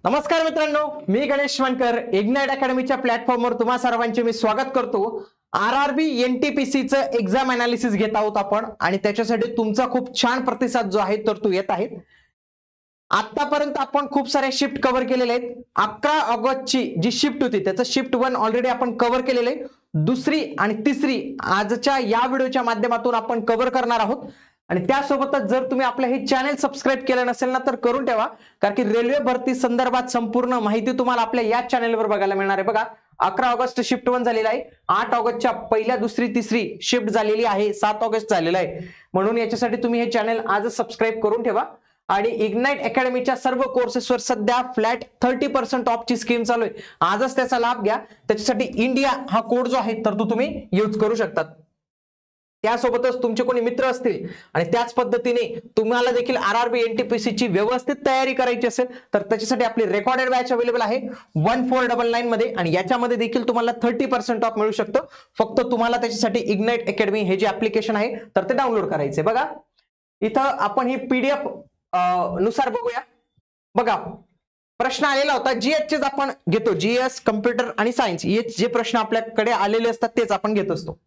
नमस्कार मित्रांनो, मी गणेश वणकर इग्नाइट अकॅडमीच्या प्लॅटफॉर्मवर तुम्हा सर्वांचे मी स्वागत करतो। आरआरबी एनटीपीसी चं एक्झाम अनालिसिस घेत आहोत आपण आणि त्याच्यासाठी तुमचा खूप छान प्रतिसाद जो आहे तर तो येत आहे। आतापर्यंत आपण खूप सारे शिफ्ट कव्हर केलेले आहेत। 11 ऑगस्टची जी शिफ्ट होती त्याचं शिफ्ट 1 ऑलरेडी आपण कव्हर केलेले आहे। दुसरी आणि तिसरी आजच्या या व्हिडिओच्या माध्यमातून आपण कव्हर करणार आहोत आणि त्यासोबतच जर तुम्ही आपलं हे चॅनल सबस्क्राइब केलं नसेल ना तर करून ठेवा, कारण की रेल्वे भरती संदर्भात संपूर्ण माहिती तुम्हाला आपल्या या चॅनलवर बघायला मिळणार आहे। बघा 11 ऑगस्ट शिफ्ट 1 झालेला आहे, 8 ऑगस्टच्या पहिल्या दुसरी तिसरी शिफ्ट झालेली आहे, 7 ऑगस्ट झालेला आहे। म्हणून याच्यासाठी तुम्ही हे चॅनल आजच सबस्क्राइब करून ठेवा आणि इग्नाइट अकॅडमीच्या सर्व कोर्सेसवर सध्या फ्लॅट 30% ऑफ ची स्कीम चालू आहे। आजच त्याचा लाभ घ्या। त्याच्यासाठी इंडिया हा कोड जो आहे तर तो तुम्ही यूज करू शकता। त्यासोबतच तुमचे कोणी मित्र असतील आणि त्याच पद्धतीने तुम्हाला देखील आरआरबी एनटीपीसी ची व्यवस्थित तयारी करायची असेल तर त्याच्यासाठी आपली रेकॉर्डेड बॅच अवेलेबल आहे 1499 मध्ये आणि याच्यामध्ये देखील तुम्हाला 30% ऑफ मिळू शकतं। फक्त तुम्हाला त्याच्यासाठी इग्नाइट अकॅडमी हे जे ऍप्लिकेशन आहे तर ते डाउनलोड करायचे। बघा इथं आपण ही पीडीएफ नुसार बघूया। बघा प्रश्न आलेला होता, जीएस चेच आपण घेतो, जीएस कम्प्युटर आणि सायन्स हे जे प्रश्न आपल्याकडे आलेले असतात तेच आपण घेत असतो।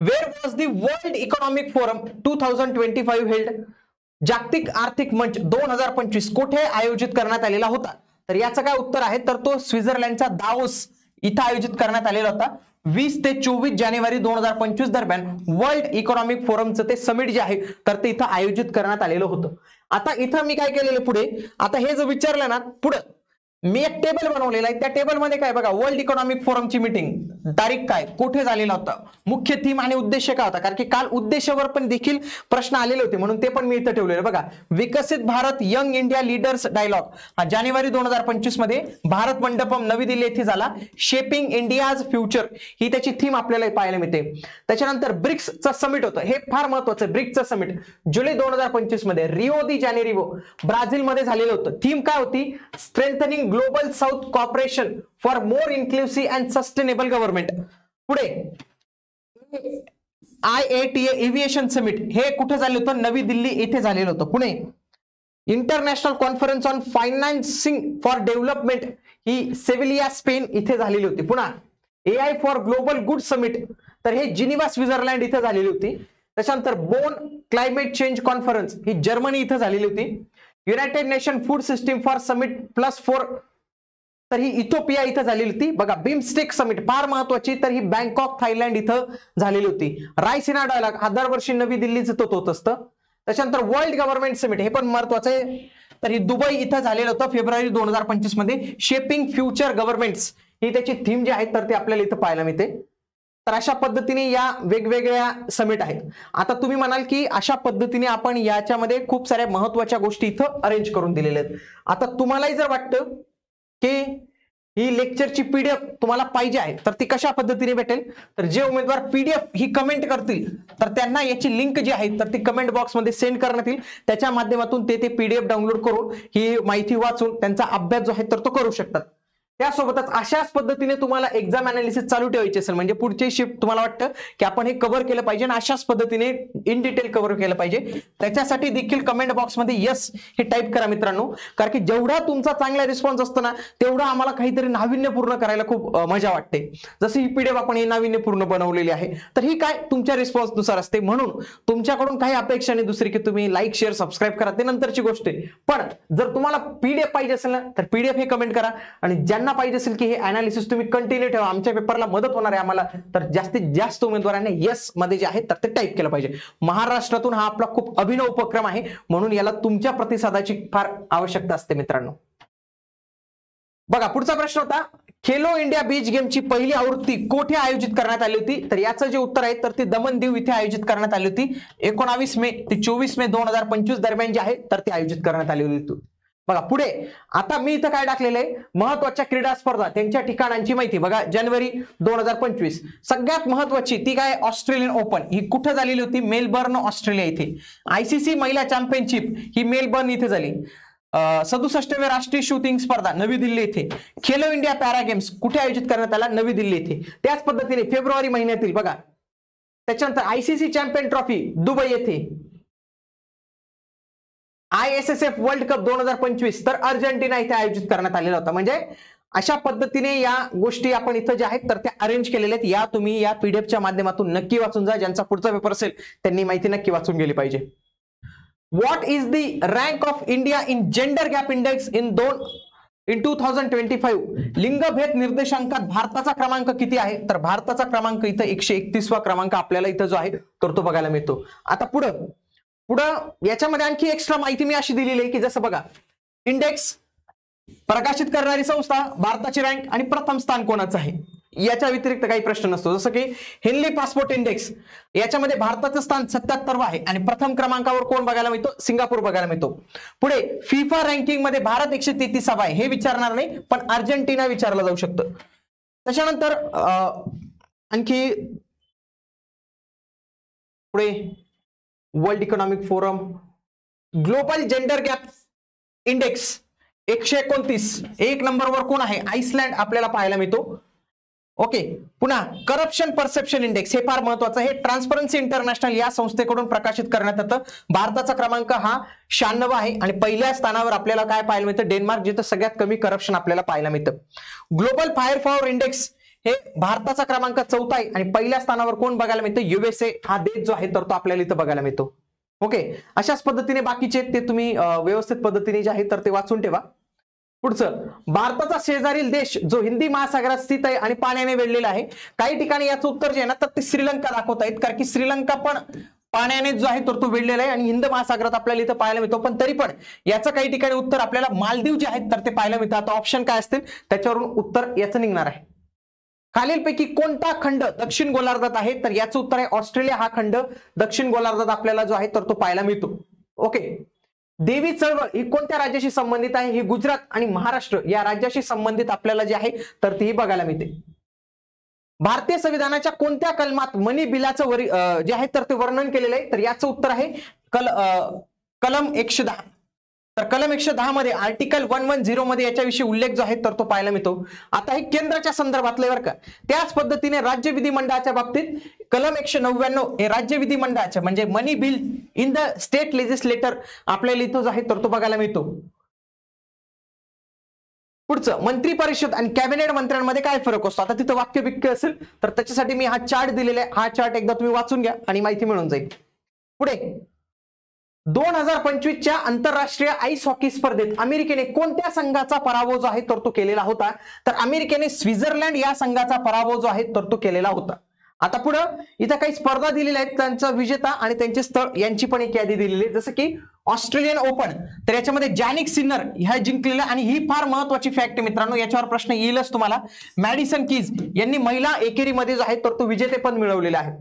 Where was the World Economic Forum 2025 held? जागतिक आर्थिक मंच 2025 कुठे आयोजित करण्यात आलेला होता? तर याचं काय उत्तर आहे तर तो स्वित्झर्लंडचा दावोस इथं आयोजित करण्यात आलेला होता। 20 ते 24 जानेवारी 2025 दरम्यान वर्ल्ड इकॉनॉमिक फोरमचं ते समिट जे आहे तर ते इथं आयोजित करण्यात आलेलं होतं। आता इथं मी काय केलेलं पुढे, आता हे जर विचारलं ना पुढे मी एक टेबल बनवलेला आहे, त्या टेबल मध्ये काय बघा वर्ल्ड इकॉनॉमिक फोरमची मीटिंग तारीख काय, कुठे झालेला होता, मुख्य थीम आणि उद्देश काय होता, कारण की काल उद्देशावर पण देखील प्रश्न आलेले होते म्हणून ते पण मी इथं ठेवलेलं। बघा Viksit Bharat young India leaders dialogue हा जानेवारी 2025 मध्ये भारत मंडपम नवी दिल्ली येथे झाला। शेपिंग इंडियाज फ्युचर ही त्याची थीम आपल्याला पाहायला मिळते। त्याच्यानंतर ब्रिक्सचं समिट होतं, हे फार महत्त्वाचं, ब्रिक्सचं समिट जुलै 2025 मध्ये रिओ दी जानेरिओ ब्राझील मध्ये झालेलं होतं। थीम काय होती, strengthening global south corporation for more inclusive and sustainable government. पुढे IATA एव्हिएशन समिट हे कुठे झालं होतं, नवी दिल्ली येथे झालेलं होतं। पुणे international conference on financing for development ही सेव्हिलिया स्पेन इथे झालेली होती। पुन्हा AI for global good summit तर हे जिनिव्हा स्वित्झर्लंड इथे झालेली होती। त्याच्यानंतर बोन क्लायमेट चेंज कॉन्फरन्स ही जर्मनी इथे झालेली होती। United nation food system for summit +4 तर ही इथिओपिया इथं झालेली होती। बघा बिमस्टेक समिट फार महत्वाची तर ही बँकॉक थायलंड इथं झालेली होती। रायसिना डायलॉग हा दरवर्षी नवी दिल्लीच होत असतं। त्याच्यानंतर वर्ल्ड गव्हर्नमेंट समिट हे पण महत्वाचं आहे तर ही दुबई इथं झालेलं होतं फेब्रुवारी 2025 मध्ये। शेपिंग फ्युचर गव्हर्नमेंट्स ही त्याची थीम जी आहे तर ते आपल्याला इथं पाहायला मिळते। तर अशा पद्धतीने या वेगवेगळ्या समिट आहेत। आता तुम्ही म्हणाल की अशा पद्धतीने आपण याच्यामध्ये खूप साऱ्या महत्त्वाच्या गोष्टी इथं अरेंज करून दिलेल्या आहेत। आता तुम्हालाही जर वाटतं की ही लेक्चरची पीडीएफ तुम्हाला पाहिजे आहे तर ती कशा पद्धतीने भेटेल, तर जे उमेदवार पीडीएफ ही कमेंट करतील तर त्यांना याची लिंक जी आहे तर ती कमेंट बॉक्स मध्ये सेंड करण्यात येईल। त्याच्या माध्यमातून ते पीडीएफ डाउनलोड करून ही माहिती वाचून त्यांचा अभ्यास जो आहे तर तो करू शकतात। त्यासोबतच अशाच पद्धतीने तुम्हाला एक्झाम अनालिसिस चालू ठेवायची असेल म्हणजे पुढची शिफ्ट तुम्हाला वाटतं की आपण हे कव्हर केलं पाहिजे आणि अशाच पद्धतीने इन डिटेल कव्हर केलं पाहिजे, त्याच्यासाठी देखील कमेंट बॉक्समध्ये यस हे टाईप करा मित्रांनो, कारण की जेवढा तुमचा चांगला रिस्पॉन्स असतो ना तेवढा आम्हाला काहीतरी नाविन्यपूर्ण करायला खूप मजा वाटते। जशी ही पीडीएफ आपण ही नाविन्यपूर्ण बनवलेली आहे तर ही काय तुमच्या रिस्पॉन्स नुसार असते, म्हणून तुमच्याकडून काही अपेक्षा नाही दुसरी की तुम्ही लाईक शेअर सबस्क्राईब करा, ते नंतरची गोष्ट आहे। पण जर तुम्हाला पीडीएफ पाहिजे असेल ना तर पीडीएफ हे कमेंट करा आणि ज्यांना पाहिजे असेल की हे अनालिसिस तुम्ही कंटिन्यू ठेवा, आमच्या पेपरला मदत होणार आहे आम्हाला, तर जास्तीत जास्त उमेदवारांनी यस मध्ये जे आहे तर ते टाईप केलं पाहिजे। महाराष्ट्रातून हा आपला खूप अभिनव उपक्रम आहे म्हणून याला तुमच्या प्रतिसादाची फार आवश्यकता असते मित्रांनो। बघा पुढचा प्रश्न होता, खेलो इंडिया बीच गेमची पहिली आवृत्ती कुठे आयोजित करण्यात आली होती, तर याचं जे उत्तर आहे तर ती दमन दीव इथे आयोजित करण्यात आली होती। 19 मे ते 24 मे 2025 दरम्यान जे आहे तर ती आयोजित करण्यात आली होती। बघा पुढे आता मी इथं काय टाकलेलं आहे, महत्वाच्या क्रीडा स्पर्धा त्यांच्या ठिकाणांची माहिती। बघा जानेवारी 2025 सगळ्यात महत्वाची ती काय, ऑस्ट्रेलियन ओपन ही कुठे झालेली होती, मेलबर्न ऑस्ट्रेलिया इथे। आयसीसी महिला चॅम्पियनशिप ही मेलबर्न इथे झाली। 67वे राष्ट्रीय शूटिंग स्पर्धा नवी दिल्ली येथे। खेलो इंडिया पॅरा गेम्स कुठे आयोजित करण्यात आला, नवी दिल्ली येथे। त्याच पद्धतीने फेब्रुवारी महिन्यातील बघा त्याच्यानंतर आयसीसी चॅम्पियन ट्रॉफी दुबई येथे। ISSF वर्ल्ड कप 2025 तर अर्जेंटिना इथे आयोजित करण्यात आलेला होता. म्हणजे अशा पद्धतीने या गोष्टी आपण इथं ज्या आहेत तर त्या अरेंज केलेल्या आहेत. या तुम्ही या पीडीएफच्या माध्यमातून नक्की वाचून जा. ज्यांचा पुढचा पेपर असेल त्यांनी माहिती नक्की वाचून गेली पाहिजे. What is the rank of India in gender gap index in 2025? लिंगभेद निर्देशांकात भारताचा क्रमांक किती आहे? तर भारताचा क्रमांक इथं 131वा क्रमांक आपल्याला इथं जो आहे तर तो बघायला मिळतो. आता पुढं याच्यामध्ये आणखी एक्स्ट्रा माहिती मी अशी दिलेली आहे की जसं बघा, इंडेक्स प्रकाशित करणारी संस्था, भारताची रँक आणि प्रथम स्थान कोणाचं आहे याच्या व्यतिरिक्त काही प्रश्न नसतो. जसं की हेनली पासपोर्ट इंडेक्स याच्यामध्ये भारताचं स्थान 77 आहे आणि प्रथम क्रमांकावर कोण बघायला मिळतो? सिंगापूर बघायला मिळतो. पुढे फिफा रँकिंग मध्ये भारत 133 आहे हे विचारणार नाही, पण अर्जेंटिना विचारलं जाऊ शकतं. त्याच्यानंतर आणखी पुढे world economic forum global gender gap index 129 एक नंबरवर कोण आहे? आइसलँड आपल्याला पाहायला मिळतो. ओके. पुन्हा करप्शन परसेप्शन इंडेक्स हे फार महत्वाचं आहे. ट्रान्सपरन्सी इंटरनॅशनल या संस्थेकडून प्रकाशित करण्यात येतं. भारताचा क्रमांक हा 96 आहे आणि पहिल्या स्थानावर आपल्याला काय पाहायला मिळतं? डेन्मार्क, जिथं सगळ्यात कमी करप्शन आपल्याला पाहायला मिळतं. ग्लोबल फायर पॉवर इंडेक्स हे भारताचा क्रमांक 4 आहे आणि पहिल्या स्थानावर कोण बघायला मिळतं? USA हा देश जो आहे तर तो आपल्याला इथं बघायला मिळतो. ओके. अशाच पद्धतीने बाकीचे ते तुम्ही व्यवस्थित पद्धतीने जे आहे तर ते वाचून ठेवा. पुढचं, भारताचा शेजारील देश जो हिंदी महासागरात स्थित आहे आणि पाण्याने वेढलेला आहे. काही ठिकाणी याचं उत्तर जे आहे ना तर ते श्रीलंका दाखवता येत, कारण की श्रीलंका पण पाण्याने जो आहे तर तो वेढलेला आहे आणि हिंद महासागरात आपल्याला इथं पाहायला मिळतो. पण तरी पण याचं काही ठिकाणी उत्तर आपल्याला मालदीव जे आहेत तर ते पाहायला मिळतं. आता ऑप्शन काय असतील त्याच्यावरून उत्तर याचं निघणार आहे. खालीलपैकी कोणता खंड दक्षिण गोलार्धात आहे? तर याचं उत्तर आहे ऑस्ट्रेलिया हा खंड दक्षिण गोलार्धात आपल्याला जो आहे तर तो पाहायला मिळतो. ओके. देवी चळवळ ही कोणत्या राज्याशी संबंधित आहे? ही गुजरात आणि महाराष्ट्र या राज्याशी संबंधित आपल्याला जे आहे तर ती बघायला मिळते. भारतीय संविधानाच्या कोणत्या कलमात मनी बिलाचं जे आहे तर ते वर्णन केलेलं आहे? तर याचं उत्तर आहे कलम 110. तर कलम 110 मध्ये आर्टिकल 110 मध्ये याच्याविषयी उल्लेख जो आहे तर तो पाहायला मिळतो. आता हे केंद्राच्या संदर्भातले बरं का. त्याच पद्धतीने राज्य विधिमंडळाच्या बाबतीत कलम 199 हे राज्य विधिमंडळाचे म्हणजे money bill in the state legislator आपल्याला इथं जो आहे तर तो बघायला मिळतो. पुढचं, मंत्री परिषद आणि कॅबिनेट मंत्र्यांमध्ये काय फरक असतो? आता तिथं वाक्य बिक्य असेल तर त्याच्यासाठी मी हा चार्ट दिलेला आहे. हा चार्ट एकदा तुम्ही वाचून घ्या आणि माहिती मिळून जाईल. पुढे 2025च्या आंतरराष्ट्रीय आईस हॉकी स्पर्धेत अमेरिकेने कोणत्या संघाचा पराभव जो आहे तर तो केलेला होता? तर अमेरिकेने स्वित्झर्लंड या संघाचा पराभव जो आहे तर तो केलेला होता. आता पुढं इथं काही स्पर्धा दिलेल्या आहेत, त्यांचा विजेता आणि त्यांचे स्थळ यांची पण एक यादी दिलेली आहे. जसं की ऑस्ट्रेलियन ओपन, तर याच्यामध्ये जॅनिक सिन्नर ह्या जिंकलेलं आणि ही फार महत्वाची फॅक्ट आहे मित्रांनो, याच्यावर प्रश्न येईलच तुम्हाला. मॅडिसन कीज यांनी महिला एकेरीमध्ये जो आहे तर तो विजेतेपद मिळवलेला आहे.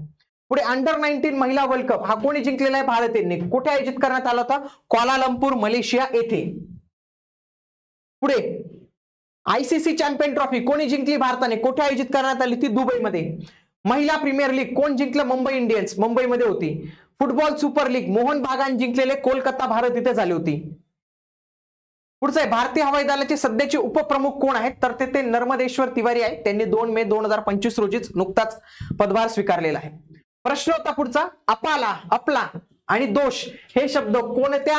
पुढे अंडर 19 महिला वर्ल्ड कप हा कोणी जिंकलेला आहे? भारत यांनी. कुठे आयोजित करण्यात आला होता? क्वालालंपूर मलेशिया येथे. पुढे ICC चॅम्पियन ट्रॉफी कोणी जिंकली? भारताने. कुठे आयोजित करण्यात आली? ती दुबईमध्ये. महिला प्रीमियर लीग कोण जिंकलं? मुंबई इंडियन्स मुंबईमध्ये होती. फुटबॉल सुपर लीग मोहन बागान जिंकलेले कोलकाता भारत इथे झाली होती. पुढचं आहे, भारतीय हवाई दलाचे सध्याचे उपप्रमुख कोण आहेत? तर ते नर्मदेश्वर तिवारी आहेत. त्यांनी 2 मे 2025 रोजीच नुकताच पदभार स्वीकारलेला आहे. प्रश्न होता पुढचा, अपाला, अपला आणि दोष हे शब्द कोणत्या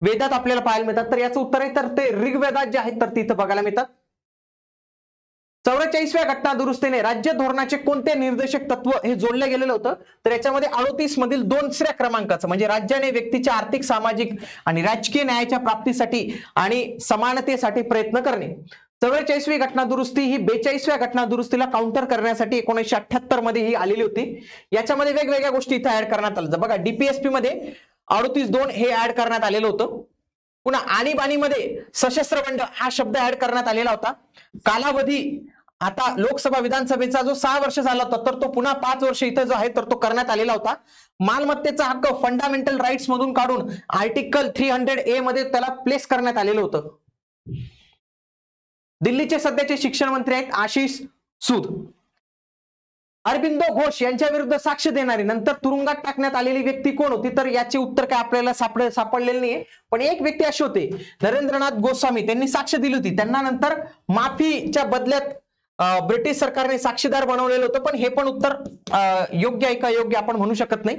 वेदात आपल्याला पाहायला मिळतात? तर याचं उत्तर आहे तर ते ऋग्वेदात जे आहेत तर तिथं बघायला मिळतात. 44व्या घटना दुरुस्तीने राज्य धोरणाचे कोणते निर्देशक तत्व हे जोडलं गेलेलं होतं? तर याच्यामध्ये 38 मधील 2ऱ्या क्रमांकाचं म्हणजे राज्याने व्यक्तीच्या आर्थिक, सामाजिक आणि राजकीय न्यायाच्या प्राप्तीसाठी आणि समानतेसाठी प्रयत्न करणे. 44वी घटना दुरुस्ती ही 42व्या घटना दुरुस्तीला काउंटर करण्यासाठी 1978 मध्ये ही आलेली होती. याच्यामध्ये वेगवेगळ्या गोष्टी इथे ऍड करण्यात आल्या. बघा, DPSP मध्ये 38.2 हे ऍड करण्यात आलेलं होतं. पुन्हा आणीबाणीमध्ये सशस्त्र बंड हा शब्द ऍड करण्यात आलेला होता. कालावधी आता लोकसभा विधानसभेचा जो 6 वर्ष झाला होता तर तो पुन्हा 5 वर्ष इथं जो आहे तर तो करण्यात आलेला होता. मालमत्तेचा हक्क फंडामेंटल राईट्स मधून काढून आर्टिकल 300A मध्ये त्याला प्लेस करण्यात आलेलं होतं. दिल्लीचे सध्याचे शिक्षण मंत्री आहेत आशिष सूद. अरबिंदो घोष यांच्या विरुद्ध साक्ष देणारी नंतर तुरुंगात टाकण्यात आलेली व्यक्ती कोण होती? तर याचे उत्तर काय आपल्याला सापडलेलं नाहीये, पण एक व्यक्ती अशी होते नरेंद्रनाथ गोस्वामी, त्यांनी साक्ष दिली होती. त्यांना नंतर माफीच्या बदल्यात ब्रिटिश सरकारने साक्षीदार बनवलेलं होतं, पण हे पण उत्तर योग्य आहे का योग्य आपण म्हणू शकत नाही.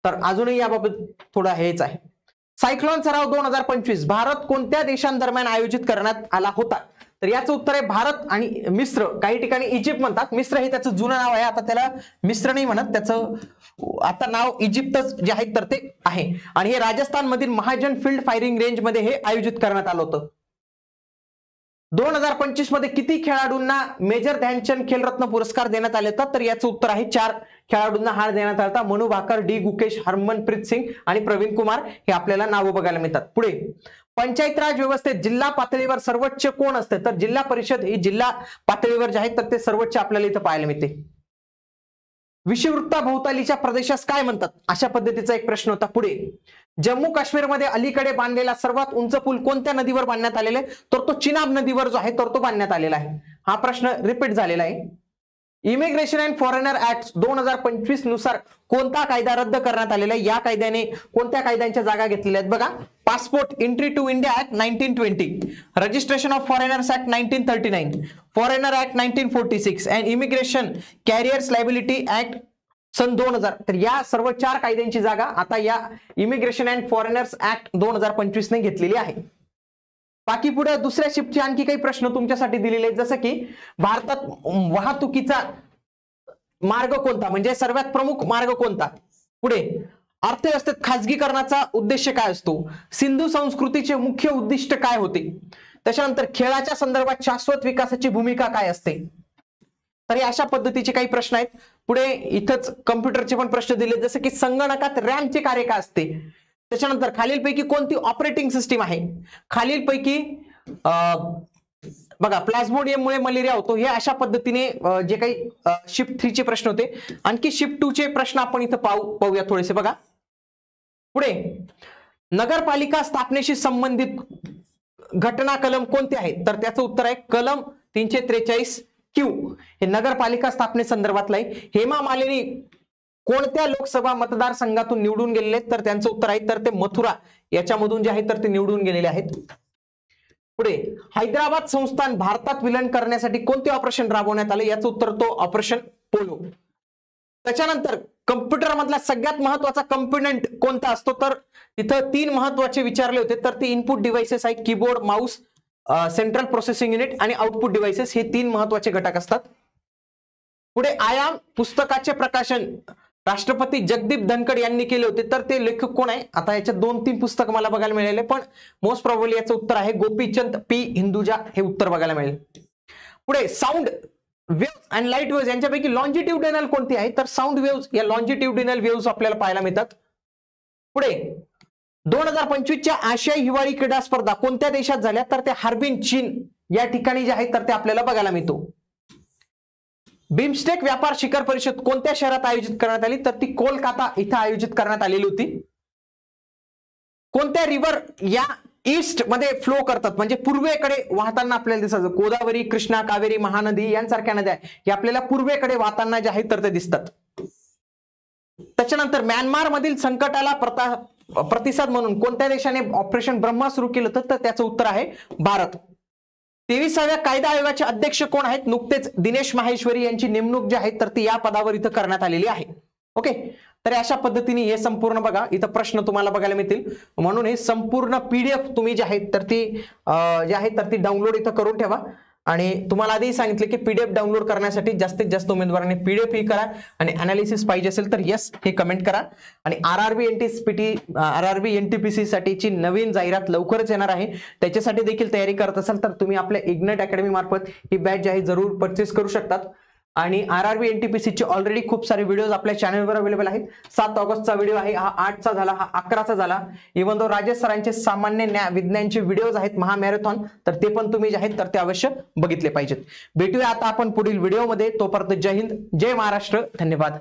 तर अजूनही याबाबत थोडं हेच आहे. सायक्लोन सराव 2025 भारत कोणत्या देशांदरम्यान आयोजित करण्यात आला होता? तर याचं उत्तर आहे भारत आणि मिस्र, काही ठिकाणी इजिप्त म्हणतात, मिस्र हे त्याचं जुनं नाव आहे, आता त्याला मिस्र नाही म्हणत, त्याचं आता नाव इजिप्तच जे आहे तर ते आहे. आणि हे राजस्थान मधील महाजन फील्ड फायरिंग रेंज मध्ये हे आयोजित करण्यात आलं होतं. 2025 मध्ये किती खेळाडूंना मेजर ध्यानचंद खेलरत्न पुरस्कार देण्यात आले होता? तर याचं उत्तर आहे 4 खेळाडूंना हा देण्यात आला होता. मनू भाकर, डी गुकेश, हरमनप्रीत सिंग आणि प्रवीण कुमार हे आपल्याला नावं बघायला मिळतात. पुढे पंचायत राज व्यवस्थेत जिल्हा पातळीवर सर्वोच्च कोण असते? तर जिल्हा परिषद ही जिल्हा पातळीवर जे आहे तर ते सर्वोच्च आपल्याला इथं पाहायला मिळते. विषुववृत्ताभोवतालीच्या प्रदेशास काय म्हणतात? अशा पद्धतीचा एक प्रश्न होता. पुढे जम्मू काश्मीरमध्ये अलीकडे बांधलेला सर्वात उंच पूल कोणत्या नदीवर बांधण्यात आलेला आहे? तर तो चिनाब नदीवर जो आहे तर तो बांधण्यात आलेला आहे. हा प्रश्न रिपीट झालेला आहे. इमिग्रेशन अँड फॉरेनर ऍक्ट 2025 नुसार कोणता कायदा रद्द करण्यात आलेला आहे? या कायद्याने कोणत्या कायद्यांच्या जागा घेतलेल्या आहेत? बघा, passport entry to India act 1920, registration of foreigners act 1939, foreigner act 1946 and immigration carriers liability act सन 2000. तर या सर्व 4 कायद्यांची जागा आता या इमिग्रेशन अँड फॉरेनर्स ऍक्ट 2025 ने घेतलेली आहे. बाकी पुढे दुसऱ्या शिफ्टचे आणखी काही प्रश्न तुमच्यासाठी दिलेले आहेत, जसं की भारतात वाहतुकीचा मार्ग कोणता, म्हणजे सर्वात प्रमुख मार्ग कोणता? पुढे अर्थव्यवस्थेत खाजगीकरणाचा उद्देश काय असतो? सिंधू संस्कृतीचे मुख्य उद्दिष्ट काय होते? त्याच्यानंतर खेळाच्या संदर्भात शाश्वत विकासाची भूमिका काय असते? तर अशा पद्धतीचे काही प्रश्न आहेत. पुढे इथंच कम्प्युटरचे पण प्रश्न दिले, जसे की संगणकात रॅमचे कार्य काय असते? त्याच्यानंतर खालीलपैकी कोणती ऑपरेटिंग सिस्टीम आहे? खालीलपैकी बघा, प्लाझ्मोडियममुळे मलेरिया होतो. हे अशा पद्धतीने जे काही शिफ्ट 3 चे प्रश्न होते. आणखी शिफ्ट 2 चे प्रश्न आपण इथं पाहूया थोडेसे. बघा पुढे नगरपालिका स्थापनेशी संबंधित घटना कलम कोणते आहेत? तर त्याचं उत्तर आहे कलम 343 क्यू. हे नगरपालिका स्थापनेसंदर्भातलं आहे. हेमा मालिनी कोणत्या लोकसभा मतदारसंघातून निवडून गेलेले? तर त्यांचं उत्तर आहे तर ते मथुरा याच्यामधून जे आहे तर ते निवडून गेलेले आहेत. पुढे हैदराबाद संस्थान भारतात विलीन करण्यासाठी कोणते ऑपरेशन राबवण्यात आले? याचं उत्तर तो ऑपरेशन पोलो. त्याच्यानंतर कम्प्युटर मधला सगळ्यात महत्वाचा कंपोनेंट कोणता असतो? तर इथं 3 महत्वाचे विचारले होते. तर ते इनपुट डिव्हाइसेस आहे, keyboard, Mouse, central processing unit आणि आउटपुट डिव्हाइसेस, हे 3 महत्वाचे घटक असतात. पुढे आयाम पुस्तकाचे प्रकाशन राष्ट्रपती जगदीप धनखड यांनी केले होते. तर ते लेखक कोण आहे? आता याच्यात 2-3 पुस्तक मला बघायला मिळाले, पण मोस्ट प्रॉब्ली याचं उत्तर आहे गोपीचंद पी हिंदुजा, हे उत्तर बघायला मिळेल. पुढे साऊंड वेव्स आणि लाईट वेव्स यांच्यापैकी लॉन्जिट्युडिनल कोणती आहे? तर साऊंड वेव्स या लॉन्जिट्युडिनल वेव्स आपल्याला पाहायला मिळतात. पुढे 2025च्या आशियाई हिवाळी क्रीडा स्पर्धा कोणत्या देशात झाल्या? तर ते हार्बिन, चीन या ठिकाणी जे आहे तर ते आपल्याला बघायला मिळतो. बिमस्टेक व्यापार शिखर परिषद कोणत्या शहरात आयोजित करण्यात आली? तर ती कोलकाता इथं आयोजित करण्यात आलेली होती. कोणत्या रिव्हर या ईस्ट मध्ये फ्लो करतात, म्हणजे पूर्वेकडे वाहताना आपल्याला दिसतात? गोदावरी, कृष्णा, कावेरी, महानदी यांसारख्या नद्या हे आपल्याला पूर्वेकडे वाहताना जे आहेत तर ते दिसतात. त्याच्यानंतर म्यानमार मधील संकटाला प्रतिसाद म्हणून कोणत्या देशाने ऑपरेशन ब्रह्मा सुरू केलं होतं? तर त्याचं उत्तर आहे भारत. 23व्या कायदा आयोगाचे अध्यक्ष कोण आहेत? नुकतेच दिनेश माहेश्वरी यांची नेमणूक जी आहे तर ती या पदावर इथं करण्यात आलेली आहे. ओके, तर अशा पद्धतीने हे संपूर्ण बघा, इथं प्रश्न तुम्हाला बघायला मिळतील. म्हणून हे संपूर्ण पीडीएफ तुम्ही जे आहेत तर ती जे आहे तर ती डाउनलोड इथं करून ठेवा. आणि तुम्हाला आधी सांगितलं की पीडीएफ डाउनलोड करण्यासाठी जास्तीत जास्त उमेदवारांनी पीडीएफ ही करा आणि अनालिसिस पाहिजे असेल तर यस हे कमेंट करा. आणि आरआरबी एनटीपीसी साठीची नवीन जाहिरात लवकरच येणार आहे. त्याच्यासाठी देखील तयारी करत असाल तर तुम्ही आपल्या इग्नाइट अकॅडमी मार्फत ही बॅच जी आहे जरूर परचेस करू शकतात. आणि आरआरबी एनटीपीसीचे ऑलरेडी खूप सारे व्हिडिओज आपल्या चॅनलवर अवेलेबल आहेत. 7 ऑगस्टचा व्हिडिओ आहे, हा 8चा झाला, हा 11चा झाला. इव्हन दो राजेश सरांचे सामान्य विज्ञानचे व्हिडिओज आहेत महामॅरेथॉन, तर ते पण तुम्ही जे आहेत तर ते अवश्य बघितले पाहिजेत. भेटूया आता आपण पुढील व्हिडिओमध्ये. तोपर्यंत जय हिंद, जय महाराष्ट्र, धन्यवाद.